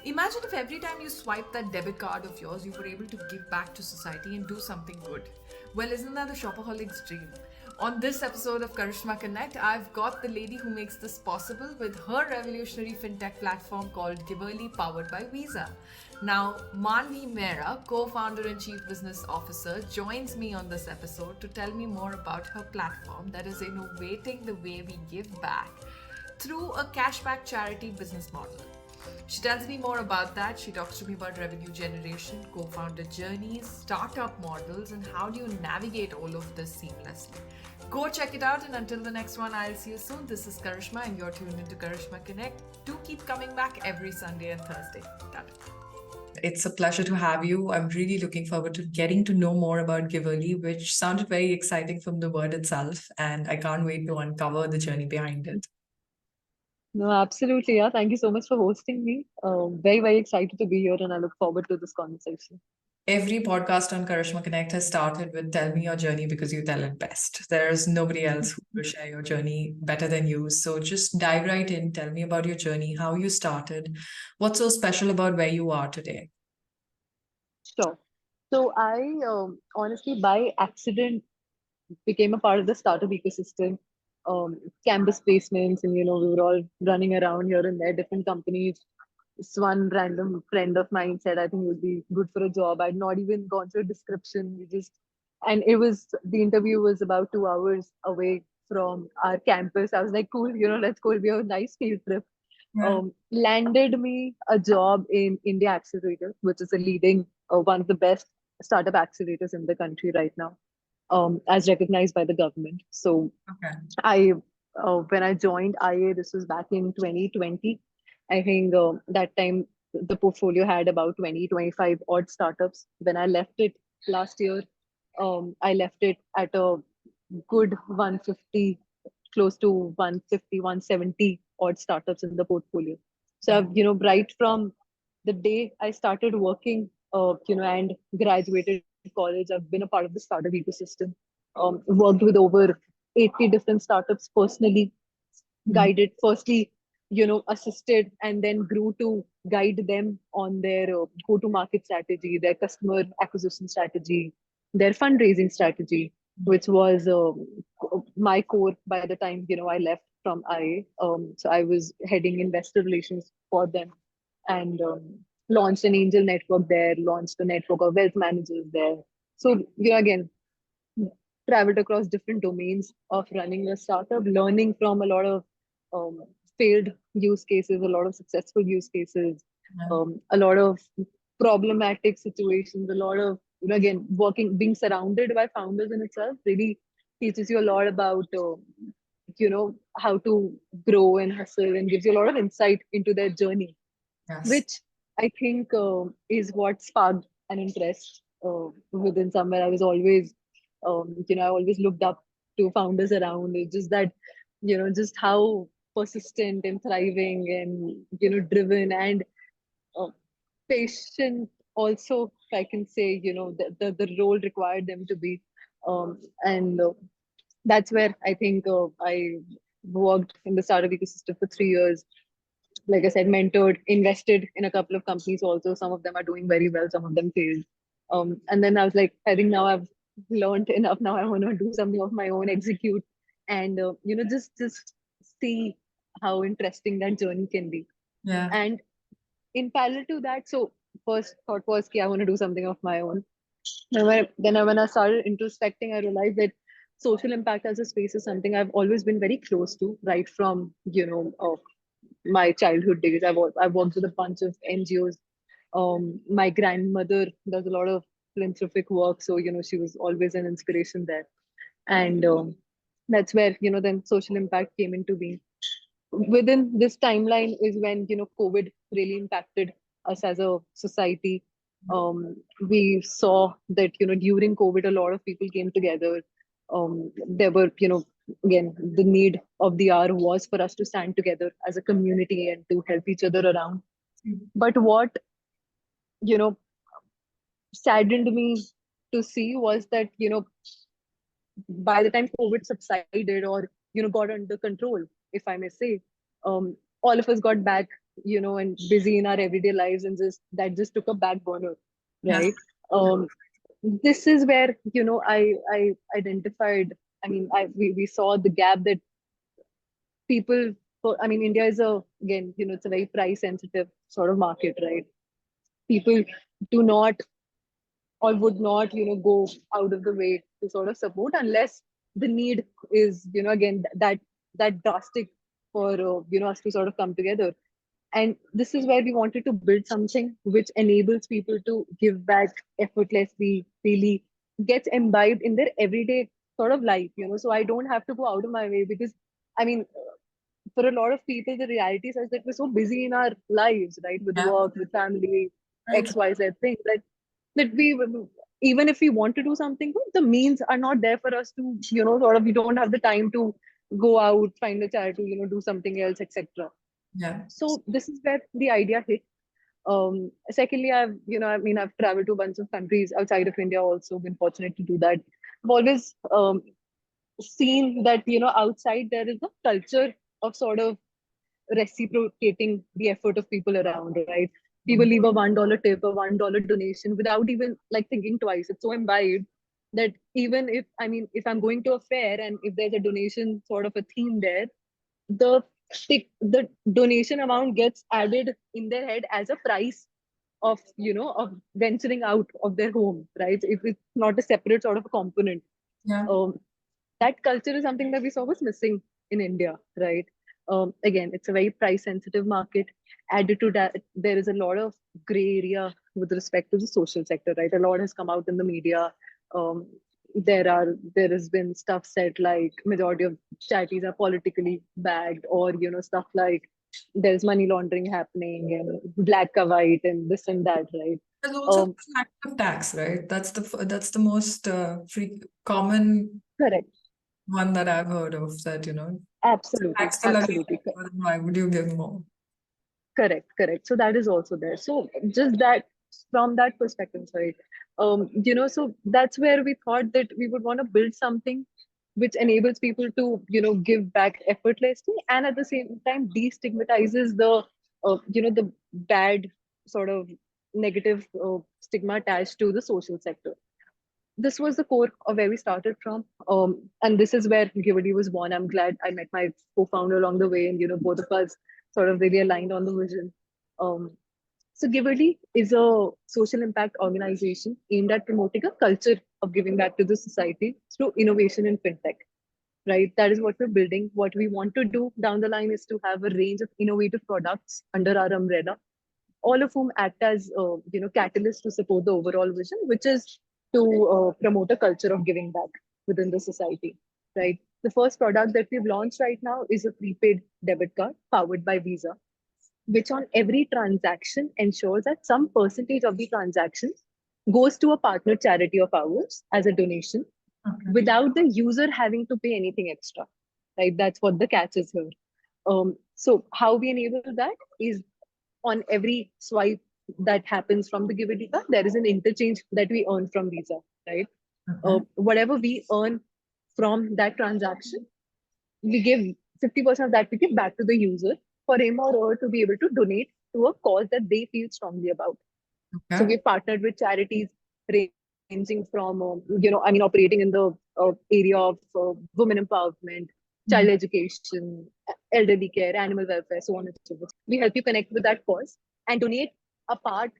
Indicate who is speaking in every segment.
Speaker 1: Imagine if every time you swipe that debit card of yours, you were able to give back to society and do something good. Well, isn't that the shopaholics dream? On this episode of Karishma Connect, I've got the lady who makes this possible with her revolutionary fintech platform called Giverly, powered by Visa. Now, Manvi Mehra, co-founder and chief business officer, joins me on this episode to tell me more about her platform that is innovating the way we give back through a cashback charity business model. She tells me more about that. She talks to me about revenue generation, co founder journeys, startup models, and how do you navigate all of this seamlessly. Go check it out, and until the next one, I'll see you soon. This is Karishma, and you're tuned into Karishma Connect. Do keep coming back every Sunday and Thursday. Tata. It's a pleasure to have you. I'm really looking forward to getting to know more about Giverly, which sounded very exciting from the word itself, and I can't wait to uncover the journey behind it.
Speaker 2: No, absolutely. Yeah. Thank you so much for hosting me. Very, very excited to be here and I look forward to this conversation.
Speaker 1: Every podcast on Karishma Connect has started with tell me your journey because you tell it best. There's nobody else who will share your journey better than you. So just dive right in. Tell me about your journey, how you started, what's so special about where you are today.
Speaker 2: Sure. So I honestly, by accident, became a part of the startup ecosystem, campus placements, and we were all running around here and there, different companies. This one random friend of mine said, I think it would be good for a job. I'd not even gone through a description. And it was, the interview was about 2 hours away from our campus. I was like, cool, let's go. It'll be a nice field trip.
Speaker 1: Yeah.
Speaker 2: Landed me a job in India Accelerator, which is a leading, one of the best startup accelerators in the country right now, as recognized by the government. So
Speaker 1: Okay.
Speaker 2: I, when I joined IA, this was back in 2020. I think that time the portfolio had about 20, 25 odd startups. When I left it last year, I left it at a good 150, close to 150, 170 odd startups in the portfolio. So I've, right from the day I started working, and graduated college, I've been a part of the startup ecosystem. Worked with over 80 different startups personally,
Speaker 1: Mhm.
Speaker 2: guided firstly, assisted and then grew to guide them on their go to market strategy, their customer acquisition strategy, their fundraising strategy, which was my core by the time I left from IA. So I was heading investor relations for them, and launched an angel network there, launched a network of wealth managers there. So again, traveled across different domains of running a startup, learning from a lot of um, failed use cases, a lot of successful use cases,
Speaker 1: Yeah.
Speaker 2: a lot of problematic situations, a lot of, again, working, being surrounded by founders in itself really teaches you a lot about, how to grow and hustle, and gives you a lot of insight into their journey,
Speaker 1: Yes.
Speaker 2: which I think is what sparked an interest within somewhere. I was always, I always looked up to founders around. It's just that, just how persistent and thriving and, driven and uh, patient also, if I can say, the role required them to be. And That's where I think I worked in the startup ecosystem for 3 years. Like I said, mentored, invested in a couple of companies also. Some of them are doing very well, some of them failed. And then I was like, I think now I've learned enough. Now I want to do something of my own, execute, and just see how interesting that journey can be.
Speaker 1: Yeah.
Speaker 2: And in parallel to that, so first thought was, I want to do something of my own. When I started introspecting, I realized that social impact as a space is something I've always been very close to, right from my childhood days. I've worked with a bunch of NGOs. My grandmother does a lot of philanthropic work, so she was always an inspiration there, and that's where then social impact came into being. Within this timeline is when COVID really impacted us as a society. We saw that during COVID, a lot of people came together. There were again, the need of the hour was for us to stand together as a community and to help each other around. But what you know saddened me to see was that by the time COVID subsided or got under control, if I may say, all of us got back. and busy in our everyday lives, and just took a back burner,
Speaker 1: Yes.
Speaker 2: right? Um, this is where, I identified. I mean, we saw the gap that people. I mean, India is again, it's a very price sensitive sort of market, right? People do not or would not go out of the way to sort of support unless the need is again that drastic for us to sort of come together. And this is where we wanted to build something which enables people to give back effortlessly, freely, gets imbibed in their everyday sort of life, so I don't have to go out of my way. Because I mean, for a lot of people, the reality is that we're so busy in our lives, right, with
Speaker 1: Yeah.
Speaker 2: work, with family,
Speaker 1: Right.
Speaker 2: XYZ things, that we, even if we want to do something good, the means are not there for us to, sort of, we don't have the time to go out, find a charity, do something else, etc.
Speaker 1: Yeah.
Speaker 2: So this is where the idea hit. Secondly, I've traveled to a bunch of countries outside of India, also been fortunate to do that. I've always seen that, outside there is a culture of sort of reciprocating the effort of people around, right? People leave a $1 tip, a $1 donation without even like thinking twice. It's so imbibed that even if I'm going to a fair and if there's a donation sort of a theme there, the the donation amount gets added in their head as a price of venturing out of their home, right? If it's not a separate sort of a component.
Speaker 1: Yeah.
Speaker 2: um, that culture is something that we saw was missing in India, right? Again, it's a very price sensitive market. Added to that, there is a lot of gray area with respect to the social sector, right? A lot has come out in the media. Um, there has been stuff said like majority of charities are politically backed, or stuff like there's money laundering happening and black white and this and that, right?
Speaker 1: There's also
Speaker 2: Um,
Speaker 1: the fact of tax, right? That's the most common
Speaker 2: Correct.
Speaker 1: one that I've heard of. That
Speaker 2: Absolutely,
Speaker 1: tax still again.
Speaker 2: absolutely.
Speaker 1: Why would you give more?
Speaker 2: Correct, correct. So that is also there. So just that, from that perspective, sorry, so that's where we thought that we would want to build something which enables people to, give back effortlessly, and at the same time destigmatizes the bad sort of negative stigma attached to the social sector. This was the core of where we started from. And this is where Giverly was born. I'm glad I met my co-founder along the way, and both of us sort of really aligned on the vision. Um, so Giverly is a social impact organization aimed at promoting a culture of giving back to the society through innovation in fintech. Right, that is what we're building. What we want to do down the line is to have a range of innovative products under our umbrella, all of whom act as catalysts to support the overall vision, which is to promote a culture of giving back within the society. Right. The first product that we've launched right now is a prepaid debit card powered by Visa, which on every transaction ensures that some percentage of the transaction goes to a partner charity of ours as a donation
Speaker 1: Okay.
Speaker 2: without the user having to pay anything extra. Right. That's what the catch is here. So how we enable that is on every swipe that happens from the Giverly card, there is an interchange that we earn from Visa, right?
Speaker 1: Okay.
Speaker 2: Whatever we earn from that transaction, we give 50% of that we give back to the user for him or her to be able to donate to a cause that they feel strongly about. So
Speaker 1: Okay.
Speaker 2: we've partnered with charities ranging from, operating in the area of women empowerment, child
Speaker 1: Mhm.
Speaker 2: education, elderly care, animal welfare, so on and so forth. We help you connect with that cause and donate a part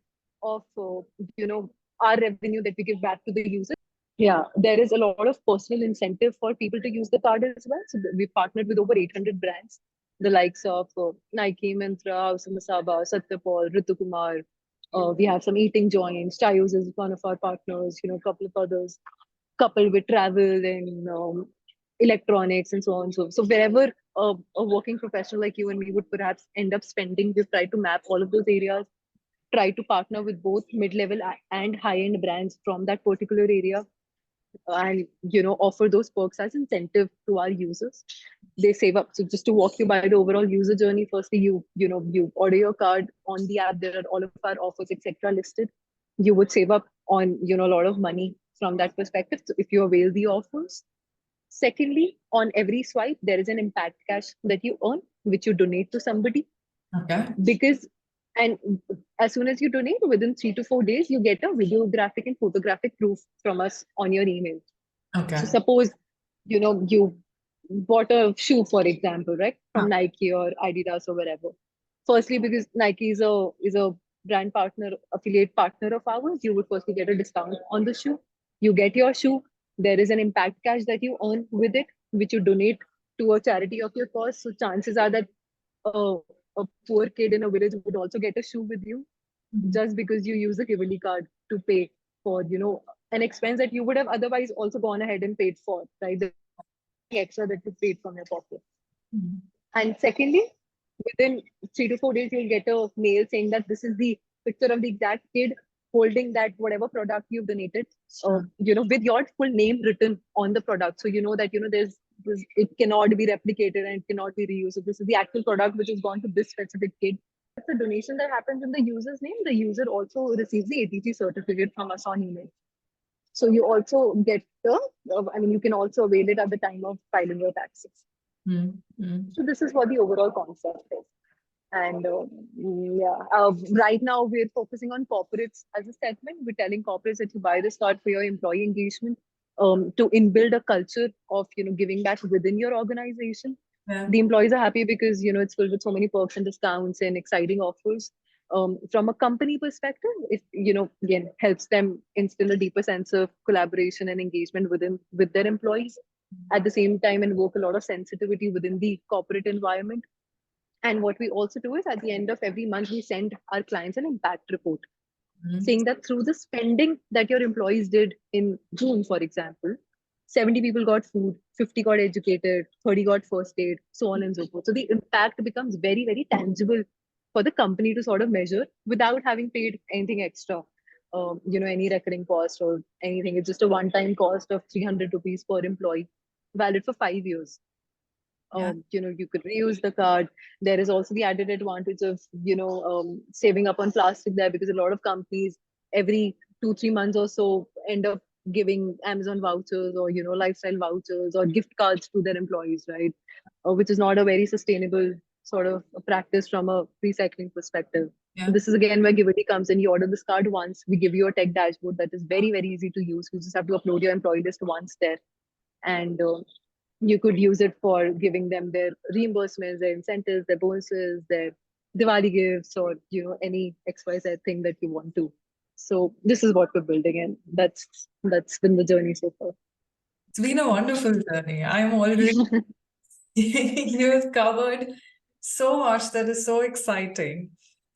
Speaker 2: of, our revenue that we give back to the user. Yeah, there is a lot of personal incentive for people to use the card as well. So we've partnered with over 800 brands, the likes of Nike, Myntra, House of Masaba, Satyapal, Ritu Kumar. We have some eating joints. Chayos is one of our partners, a couple of others, coupled with travel and electronics and so on. So wherever a working professional like you and me would perhaps end up spending, we've tried to map all of those areas, try to partner with both mid-level and high-end brands from that particular area, and offer those perks as incentive to our users. They save up. So just to walk you by the overall user journey, firstly you order your card on the app, there are all of our offers etc listed. You would save up on a lot of money from that perspective, so if you avail the offers. Secondly, on every swipe there is an impact cash that you earn, which you donate to somebody.
Speaker 1: Okay.
Speaker 2: Because, and as soon as you donate, within 3 to 4 days, you get a videographic and photographic proof from us on your email. So
Speaker 1: Okay.
Speaker 2: suppose, you bought a shoe, for example, right, from Nike or Adidas or wherever. Firstly, because Nike is a brand partner, affiliate partner of ours, you would firstly get a discount on the shoe. You get your shoe. There is an impact cash that you earn with it, which you donate to a charity of your cause. So chances are that a poor kid in a village would also get a shoe with you,
Speaker 1: Mhm.
Speaker 2: just because you use the Giverly card to pay for, an expense that you would have otherwise also gone ahead and paid for, right? The extra that you paid from your pocket.
Speaker 1: Mhm.
Speaker 2: And secondly, within 3 to 4 days, you'll get a mail saying that this is the picture of the exact kid holding that whatever product you've donated, with your full name written on the product. So you know that, it cannot be replicated and it cannot be reused. So this is the actual product which has gone to this specific kid. It's a donation that happens in the user's name. The user also receives the ATG certificate from us on email. So you also get you can also avail it at the time of filing your taxes.
Speaker 1: Mhm. Mhm.
Speaker 2: So this is what the overall concept is. And yeah, right now we're focusing on corporates as a segment. We're telling corporates that you buy this card for your employee engagement, to inbuild a culture of giving back within your organization.
Speaker 1: Yeah.
Speaker 2: The employees are happy because it's filled with so many perks and discounts and exciting offers. From a company perspective, it again helps them instill a deeper sense of collaboration and engagement with their employees. At the same time, invoke a lot of sensitivity within the corporate environment. And what we also do is at the end of every month, we send our clients an impact report
Speaker 1: Mhm.
Speaker 2: saying that through the spending that your employees did in June, for example, 70 people got food, 50 got educated, 30 got first aid, so on and so forth. So the impact becomes very, very tangible for the company to sort of measure without having paid anything extra, any recurring cost or anything. It's just a one time cost of 300 rupees per employee, valid for 5 years.
Speaker 1: Yeah.
Speaker 2: You could reuse the card. There is also the added advantage of saving up on plastic there, because a lot of companies every 2 3 months or so end up giving Amazon vouchers or lifestyle vouchers or gift cards to their employees, right? Which is not a very sustainable sort of a practice from a recycling perspective. So
Speaker 1: Yeah.
Speaker 2: this is again where Giverty comes in. You order this card once, we give you a tech dashboard that is very, very easy to use. You just have to upload your employee list once there, and you could use it for giving them their reimbursements, their incentives, their bonuses, their Diwali gifts, or any XYZ thing that you want to. So this is what we're building, and that's been the journey so far.
Speaker 1: It's been a wonderful journey. I'm already you have covered so much that is so exciting.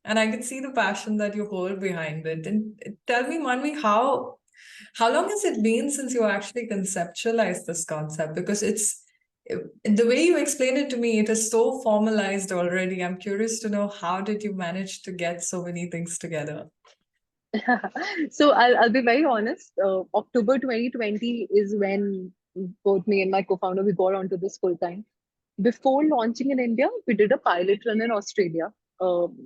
Speaker 1: And I can see the passion that you hold behind it. And tell me, Manvi, how long has it been since you actually conceptualized this concept? Because the way you explain it to me, it is so formalized already. I'm curious to know, how did you manage to get so many things together?
Speaker 2: So I'll be very honest. October 2020 is when both me and my co-founder we got onto this full time. Before launching in India, we did a pilot run in Australia.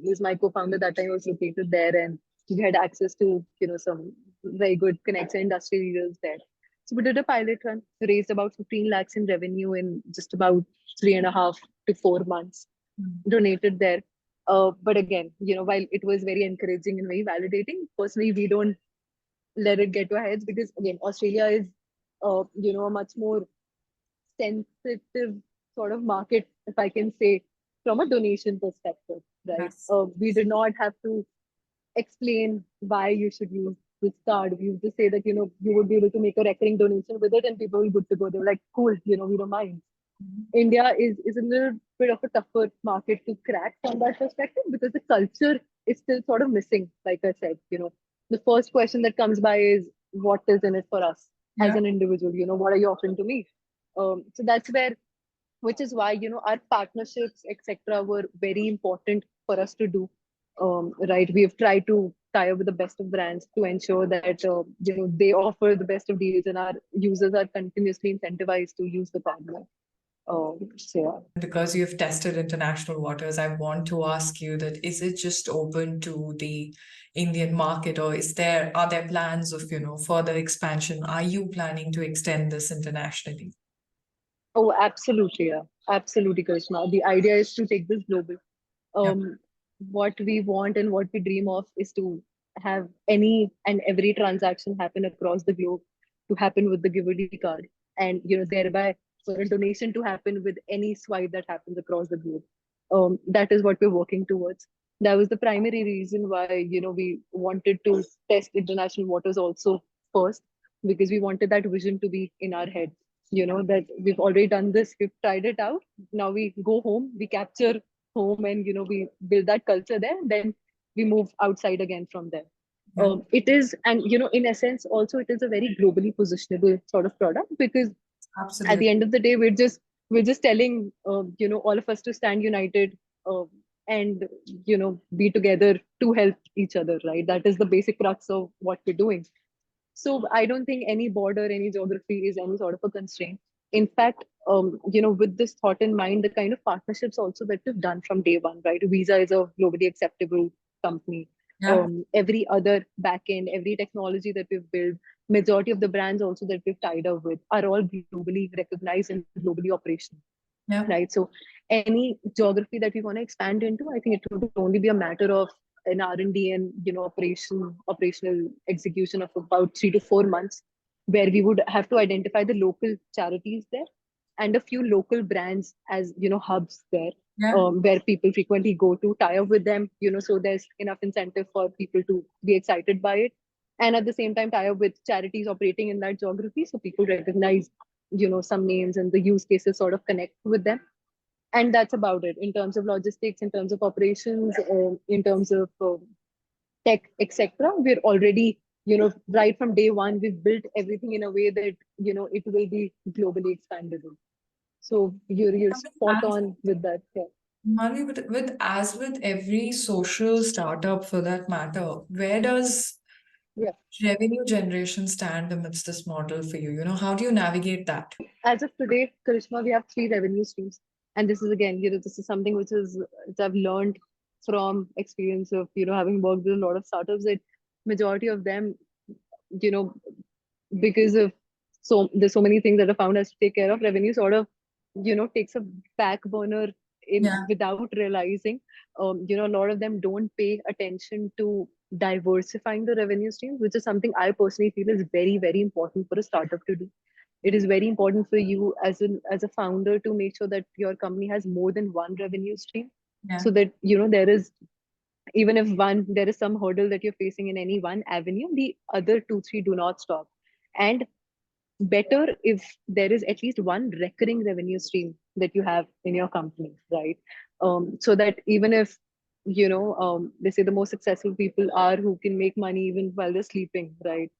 Speaker 2: Is my co-founder that time was located there, and we had access to some very good connects and industry leaders there. So we did a pilot run, raised about 15 lakhs in revenue in just about 3.5 to 4 months,
Speaker 1: Mm.
Speaker 2: donated there. But again, while it was very encouraging and very validating, personally, we don't let it get to our heads, because again, Australia is, a much more sensitive sort of market, if I can say, from a donation perspective, right?
Speaker 1: Yes.
Speaker 2: We did not have to explain why you should use this card. We used to say that, you would be able to make a recurring donation with it and people will be good to go. They were like, cool, we don't mind.
Speaker 1: Mhm.
Speaker 2: India is a little bit of a tougher market to crack from that perspective, because the culture is still sort of missing. Like I said, the first question that comes by is, what is in it for us as
Speaker 1: Yeah.
Speaker 2: an individual? What are you offering to me? So that's where, which is why our partnerships, etc., were very important for us to do. Right, we've tried to tie up with the best of brands to ensure that they offer the best of deals, and our users are continuously incentivized to use the partner. So yeah.
Speaker 1: Because you've tested international waters, I want to ask you that, is it just open to the Indian market, or are there plans of, further expansion? Are you planning to extend this internationally?
Speaker 2: Oh, absolutely, yeah, absolutely, Karishma. The idea is to take this global.
Speaker 1: Yeah.
Speaker 2: what we want and what we dream of is to have any and every transaction happen across the globe to happen with the Giverly card, and thereby for a donation to happen with any swipe that happens across the globe. That is what we're working towards. That was the primary reason why we wanted to test international waters also first, because we wanted that vision to be in our head. That we've already done this, we've tried it out. Now we go home, we capture home, and we build that culture there. Then we move outside again from there.
Speaker 1: Yeah.
Speaker 2: It is, and in essence, also it is a very globally positionable sort of product, because at
Speaker 1: Absolutely.
Speaker 2: the end of the day, we're just telling all of us to stand united, and be together to help each other, right? That is the basic crux of what we're doing. So I don't think any border, any geography is any sort of a constraint. In fact, with this thought in mind, the kind of partnerships also that we've done from day one, right? Visa is a globally acceptable company.
Speaker 1: Yeah.
Speaker 2: Every other backend, every technology that we've built, majority of the brands also that we've tied up with are all globally recognized and globally operational,
Speaker 1: Yeah.
Speaker 2: right? So any geography that we want to expand into, I think it would only be a matter of an R&D and operational execution of about 3 to 4 months, where we would have to identify the local charities there and a few local brands as hubs there,
Speaker 1: Yeah.
Speaker 2: where people frequently go to tie up with them, so there's enough incentive for people to be excited by it, and at the same time tie up with charities operating in that geography, so people recognize some names and the use cases sort of connect with them. And that's about it in terms of logistics, in terms of operations, in terms of tech, etc. We're already, right from day one, we've built everything in a way that it will be globally expandable. So you're spot
Speaker 1: As
Speaker 2: on with that. Yeah.
Speaker 1: Manvi, with every social startup for that matter, where does
Speaker 2: Yeah.
Speaker 1: revenue generation stand amidst this model for you? How do you navigate that?
Speaker 2: As of today, Karishma, we have three revenue streams. And this is again, this is something which I've learned from experience of, having worked with a lot of startups, that majority of them, you know, because of there's so many things that are found as to take care of, revenue sort of takes a back burner in
Speaker 1: Yeah.
Speaker 2: without realizing. A lot of them don't pay attention to diversifying the revenue streams, which is something I personally feel is very, very important for a startup to do. It is very important for you as a founder to make sure that your company has more than one revenue stream,
Speaker 1: Yeah.
Speaker 2: so that there is, even if one there is some hurdle that you're facing in any one avenue, the other two three do not stop. And better if there is at least one recurring revenue stream that you have in your company, right? So that even if they say the most successful people are who can make money even while they're sleeping, right?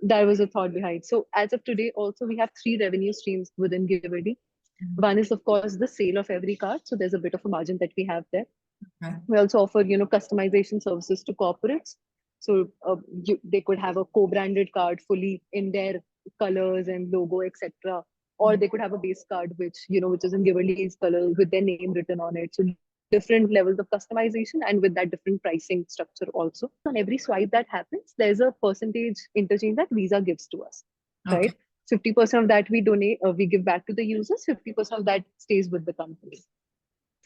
Speaker 2: That was a thought behind. So as of today also we have three revenue streams within Giverly.
Speaker 1: Mhm.
Speaker 2: One is of course the sale of every card, so there's a bit of a margin that we have there.
Speaker 1: Okay.
Speaker 2: We also offer, customization services to corporates. So they could have a co-branded card fully in their colors and logo, etc. Or
Speaker 1: Mm.
Speaker 2: they could have a base card, which is in Giverly's color with their name written on it. So different levels of customization, and with that different pricing structure also. On every swipe that happens, there's a percentage interchange that Visa gives to us,
Speaker 1: Okay.
Speaker 2: right? 50% of that we donate, we give back to the users. 50% of that stays with the company.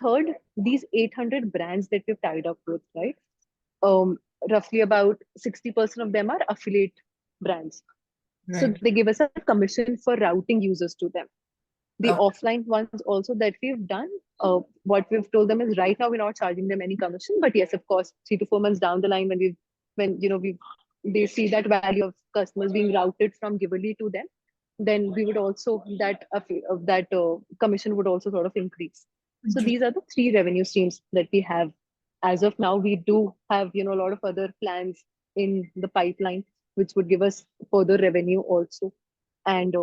Speaker 2: Third, these 800 brands that we've tied up with, right? Um, Roughly about 60% of them are affiliate brands. So
Speaker 1: Right.
Speaker 2: they give us a commission for routing users to them. The
Speaker 1: Okay.
Speaker 2: offline ones also that we've done, what we've told them is right now we're not charging them any commission, but yes, of course, 3 to 4 months down the line, when we they see that value of customers being routed from Giverly to them, then we would also that commission would also sort of increase. So these are the three revenue streams that we have as of now. We do have a lot of other plans in the pipeline, which would give us further revenue also. And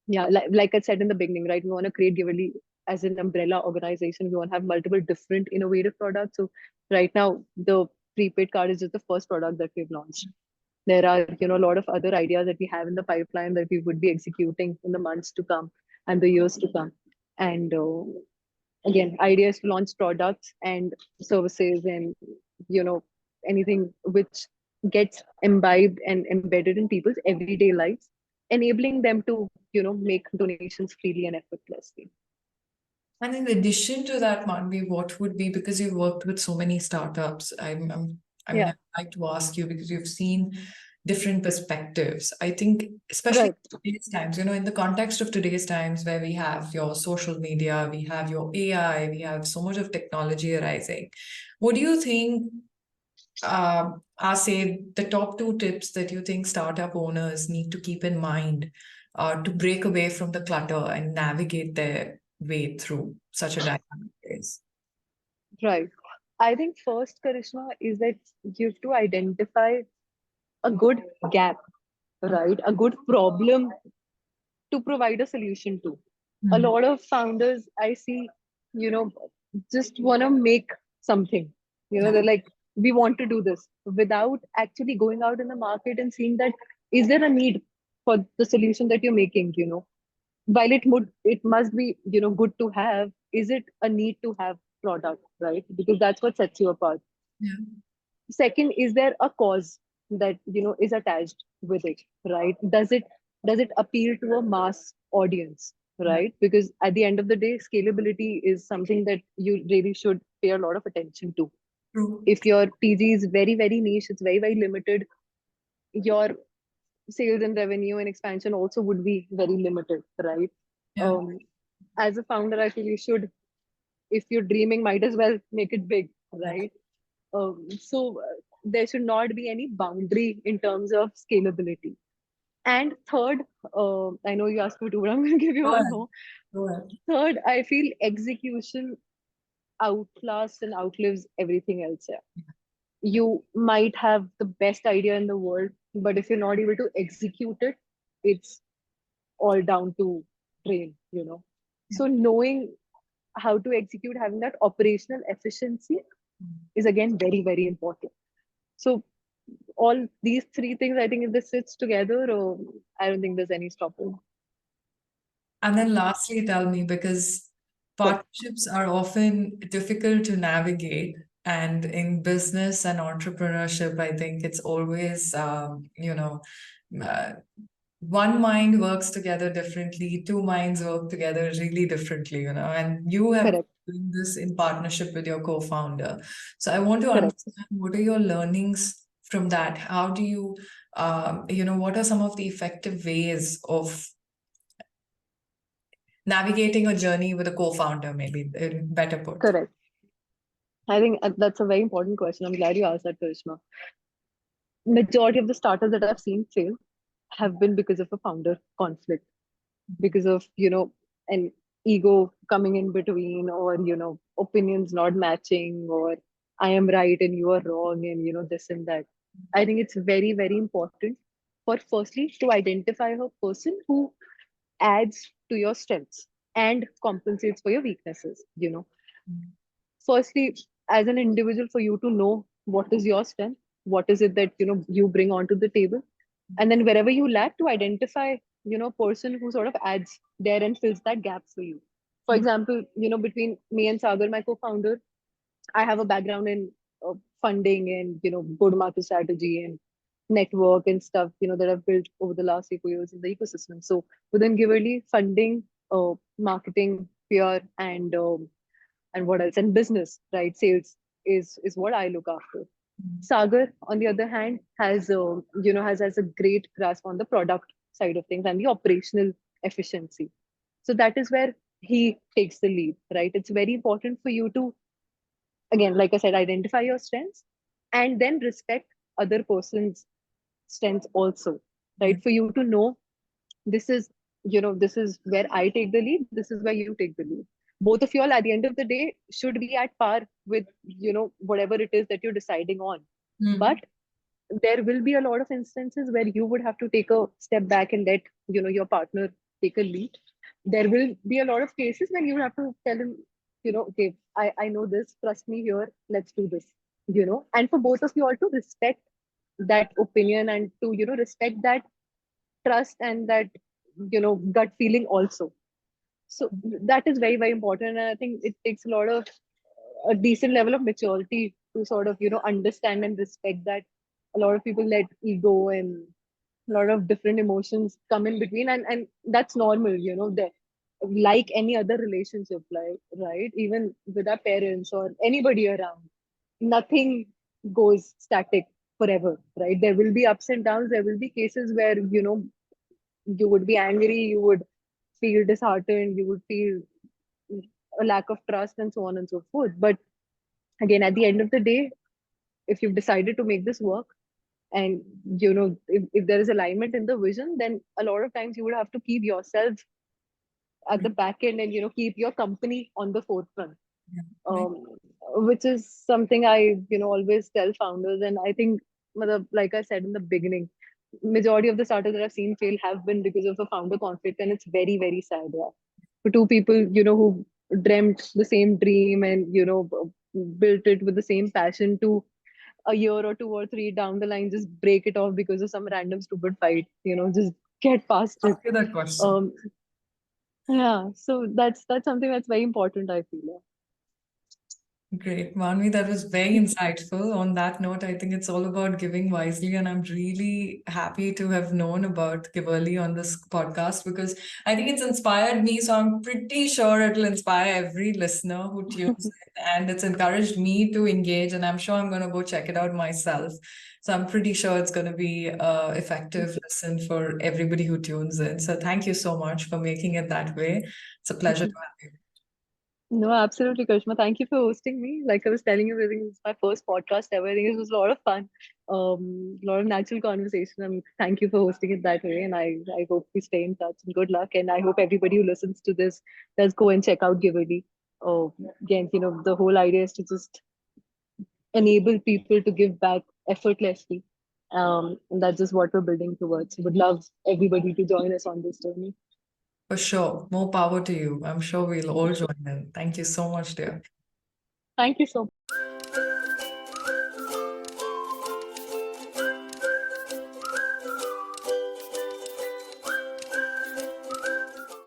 Speaker 2: yeah, like I said in the beginning, right? We want to create Giverly as an umbrella organization. We want to have multiple different innovative products. So right now, the prepaid card is just the first product that we've launched. There are a lot of other ideas that we have in the pipeline that we would be executing in the months to come and the years to come. And again, ideas to launch products and services, and anything which gets imbibed and embedded in people's everyday lives, enabling them to make donations freely and effortlessly.
Speaker 1: And in addition to that, Manvi, what would be, because you've worked with so many startups, I mean,
Speaker 2: Yeah,
Speaker 1: I'd like to ask you because you've seen different perspectives. I think, especially
Speaker 2: right,
Speaker 1: in today's times, in the context of today's times where we have your social media, we have your AI, we have so much of technology arising. What do you think are, say, the top two tips that you think startup owners need to keep in mind to break away from the clutter and navigate their way through such a dynamic phase?
Speaker 2: right. I think first, Karishma, is that you have to identify a good gap, right? A good problem to provide a solution to. A
Speaker 1: Hmm.
Speaker 2: lot of founders I see, you know, just want to make something.
Speaker 1: Yeah.
Speaker 2: They're like, we want to do this without actually going out in the market and seeing that is there a need for the solution that you're making, while it must be, good to have, is it a need to have product, right? Because that's what sets you apart.
Speaker 1: Yeah.
Speaker 2: Second, is there a cause that is attached with it, right? Does it appeal to a mass audience,
Speaker 1: Yeah.
Speaker 2: right? Because at the end of the day, scalability is something that you really should pay a lot of attention to.
Speaker 1: True.
Speaker 2: If your PG is very very niche, it's very very limited, your sales and revenue and expansion also would be very limited, right?
Speaker 1: Yeah.
Speaker 2: um, as a founder, I feel you should, if you're dreaming, might as well make it big, right? So there should not be any boundary in terms of scalability. And third, I know you asked me two, but I'm going to give you
Speaker 1: Go
Speaker 2: one
Speaker 1: ahead.
Speaker 2: more.
Speaker 1: Go ahead.
Speaker 2: Third, I feel execution outlasts and outlives everything else. Yeah. You might have the best idea in the world, but if you're not able to execute it, it's all down to train.
Speaker 1: Yeah.
Speaker 2: So knowing how to execute, having that operational efficiency is again very, very important. So all these three things, I think if this sits together, I don't think there's any stopping.
Speaker 1: And then lastly, tell me, because
Speaker 2: Sure.
Speaker 1: partnerships are often difficult to navigate. And in business and entrepreneurship, I think it's always, uh, one mind works together differently, two minds work together really differently, and you have
Speaker 2: Correct.
Speaker 1: doing this in partnership with your co-founder. So I want to
Speaker 2: Correct.
Speaker 1: understand, what are your learnings from that? How do you, what are some of the effective ways of navigating a journey with a co-founder, maybe better put?
Speaker 2: Correct. I think that's a very important question. I'm glad you asked that, Karishma. Majority of the startups that I've seen fail have been because of a founder conflict, because of an ego coming in between, or opinions not matching, or I am right and you are wrong, and this and that. I think it's very very important for firstly to identify a person who adds to your strengths and compensates for your weaknesses. Firstly, as an individual, for you to know what is your strength, what is it that you bring onto the table, and then wherever you lack, to identify person who sort of adds there and fills that gap for you. For example, between me and Sagar, my co-founder, I have a background in funding and go to market strategy and network and stuff that I've built over the last 4 years in the ecosystem. So within Giverly, funding, marketing, PR, and what else, and business, right, sales is what I look after. Sagar, on the other hand, has a great grasp on the product side of things and the operational efficiency. So that is where he takes the lead, right? It's very important for you to, again, like I said, identify your strengths and then respect other person's strengths also,
Speaker 1: Yeah.
Speaker 2: right? For you to know this is where I take the lead, this is where you take the lead. Both of you all at the end of the day should be at par with whatever it is that you're deciding on. But
Speaker 1: Mm.
Speaker 2: there will be a lot of instances where you would have to take a step back and let your partner take a lead. There will be a lot of cases when you have to tell him, okay, I know this, trust me here, let's do this. And for both of you all to respect that opinion and to respect that trust and that gut feeling also. So that is very very important, and I think it takes a decent level of maturity to sort of understand and respect that a lot of people let ego and a lot of different emotions come in between, and that's normal there. like any other relationship, like, right? Even with our parents or anybody around, nothing goes static forever, right? There will be ups and downs. There will be cases where, you would be angry, you would feel disheartened, you would feel a lack of trust, and so on and so forth. But again, at the end of the day, if you've decided to make this work, and if there is alignment in the vision, then a lot of times you would have to keep yourself at the back end, and keep your company on the forefront,
Speaker 1: Yeah. Right.
Speaker 2: um, which is something I always tell founders. And I think, like I said in the beginning, majority of the startups that I've seen fail have been because of a founder conflict, and it's very, very sad. Yeah, for two people who dreamt the same dream, and built it with the same passion, to a year or two or three down the line just break it off because of some random stupid fight. Just get past it.
Speaker 1: Ask you that question.
Speaker 2: um yeah, so that's something that's very important, I feel.
Speaker 1: Great, Manvi, that was very insightful. On that note, I think it's all about giving wisely, and I'm really happy to have known about Giverly on this podcast because I think it's inspired me. So I'm pretty sure it'll inspire every listener who tunes in, and it's encouraged me to engage. And I'm sure I'm going to go check it out myself. So I'm pretty sure it's going to be a effective listen for everybody who tunes in. So thank you so much for making it that way. It's a pleasure to have you.
Speaker 2: No, absolutely, Karishma. Thank you for hosting me. Like I was telling you, I think it's my first podcast ever. I think it was a lot of fun, a lot of natural conversation. And thank you for hosting it that way. And I hope we stay in touch. And good luck. And I hope everybody who listens to this does go and check out Giverly. Oh, again, the whole idea is to just enable people to give back effortlessly. And that's just what we're building towards. Would love everybody to join us on this journey.
Speaker 1: For sure. More power to you. I'm sure we'll all join in. Thank you so much, dear.
Speaker 2: Thank you so much.